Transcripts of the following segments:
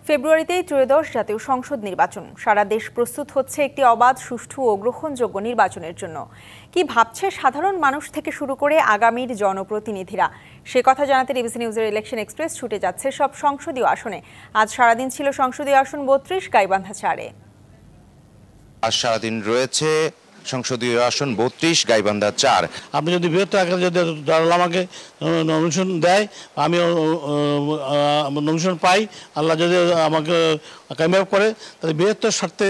ফেব্রুয়ারিতেই ত্রয়োদশ জাতীয় সংসদ নির্বাচন। সারা দেশ প্রস্তুত হচ্ছে একটি অবাধ, সুষ্ঠু ও গ্রহণযোগ্য নির্বাচনের জন্য। কি ভাবছে সাধারণ মানুষ থেকে শুরু করে আগামীর জনপ্রতিনিধিরা, সে কথা জানাতে ডিবিসি নিউজের ইলেকশন এক্সপ্রেস ছুটে যাচ্ছে সব সংসদীয় আসনে। আজ সারাদিন ছিল সংসদীয় আসন ৩২, গাইবান্ধা ৪-এ। আজ সারাদিন রয়েছে সংসদীয় আসন ৩২, গাইবান্ধা ৪। আপনি যদি বৃহত্তর আকারে যদি আমাকে নমিনেশন দেয়, আমি নমিনেশন পাই, আল্লাহ যদি আমাকে কামিয়াব করে, তাহলে বৃহত্তর স্বার্থে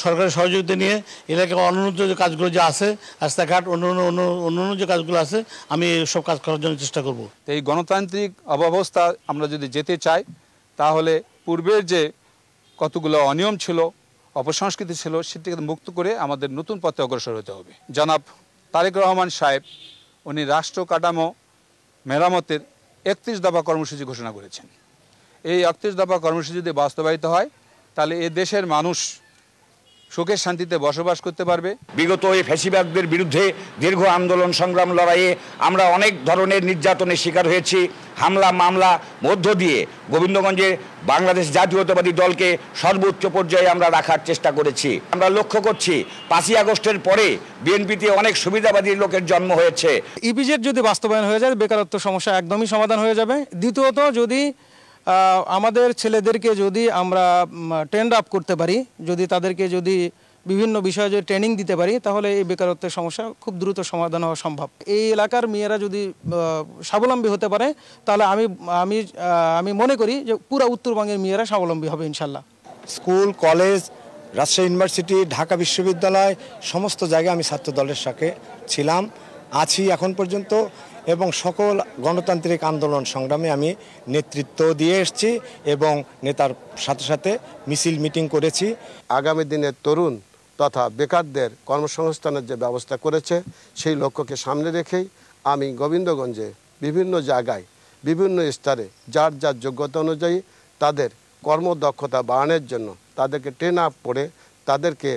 সরকারের সহযোগিতা নিয়ে এলাকায় অন্যান্য যে কাজগুলো যে আছে, রাস্তাঘাট অন্য যে কাজগুলো আছে, আমি সব কাজ করার জন্য চেষ্টা করব। এই গণতান্ত্রিক অব্যবস্থা আমরা যদি যেতে চাই, তাহলে পূর্বের যে কতগুলো অনিয়ম ছিল, অপসংস্কৃতি ছিল, সেটি থেকে মুক্ত করে আমাদের নতুন পথে অগ্রসর হতে হবে। জনাব তারেক রহমান সাহেব উনি রাষ্ট্র কাঠামো মেরামতের ৩১ দফা কর্মসূচি ঘোষণা করেছেন। এই ৩১ দফা কর্মসূচি যদি বাস্তবায়িত হয়, তাহলে এ দেশের মানুষ সুখে শান্তিতে বসবাস করতে পারবে। বিগত এই ফ্যাসিবাদদের বিরুদ্ধে দীর্ঘ আন্দোলন সংগ্রাম লড়াইয়ে আমরা অনেক ধরনের নির্যাতনের শিকার হয়েছি। হামলা মামলা মধ্য দিয়ে গোবিন্দগঞ্জে বাংলাদেশ জাতীয়তাবাদী দলকে সর্বোচ্চ পর্যায়ে আমরা রাখার চেষ্টা করেছি। আমরা লক্ষ্য করছি ৫ই আগস্টের পরে বিএনপিতে অনেক সুবিধাবাদী লোকের জন্ম হয়েছে। ইপিজেড যদি বাস্তবায়ন হয়ে যায়, বেকারত্ব সমস্যা একদমই সমাধান হয়ে যাবে। দ্বিতীয়ত, যদি আমাদের ছেলেদেরকে যদি আমরা ট্রেন্ড আপ করতে পারি, যদি তাদেরকে যদি বিভিন্ন বিষয়ে যদি ট্রেনিং দিতে পারি, তাহলে এই বেকারত্বের সমস্যা খুব দ্রুত সমাধান হওয়া সম্ভব। এই এলাকার মেয়েরা যদি স্বাবলম্বী হতে পারে, তাহলে আমি মনে করি যে পুরো উত্তরবঙ্গের মেয়েরা স্বাবলম্বী হবে ইনশাল্লাহ। School, college, Rajshahi university, Dhaka বিশ্ববিদ্যালয়, সমস্ত জায়গায় আমি ছাত্র দলের সাথে ছিলাম, আছি এখন পর্যন্ত, এবং সকল গণতান্ত্রিক আন্দোলন সংগ্রামে আমি নেতৃত্ব দিয়ে এসেছি এবং নেতার সাথে সাথে মিছিল মিটিং করেছি। আগামী দিনের তরুণ তথা বেকারদের কর্মসংস্থানের যে ব্যবস্থা করেছে, সেই লক্ষ্যকে সামনে রেখেই আমি গোবিন্দগঞ্জে বিভিন্ন জায়গায় বিভিন্ন স্তরে যার যার যোগ্যতা অনুযায়ী তাদের কর্মদক্ষতা বাড়ানোর জন্য তাদেরকে ট্রেন আপ করে তাদেরকে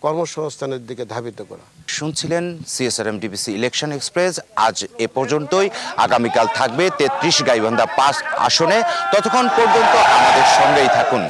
কর্মসংস্থানের দিকে ধাবিত করা। শুনছিলেন CSRM ডিবিসি ইলেকশন এক্সপ্রেস। আজ এ পর্যন্তই। আগামীকাল থাকবে ৩৩ গাইবান্ধা ৫ আসনে। ততক্ষণ পর্যন্ত আমাদের সঙ্গেই থাকুন।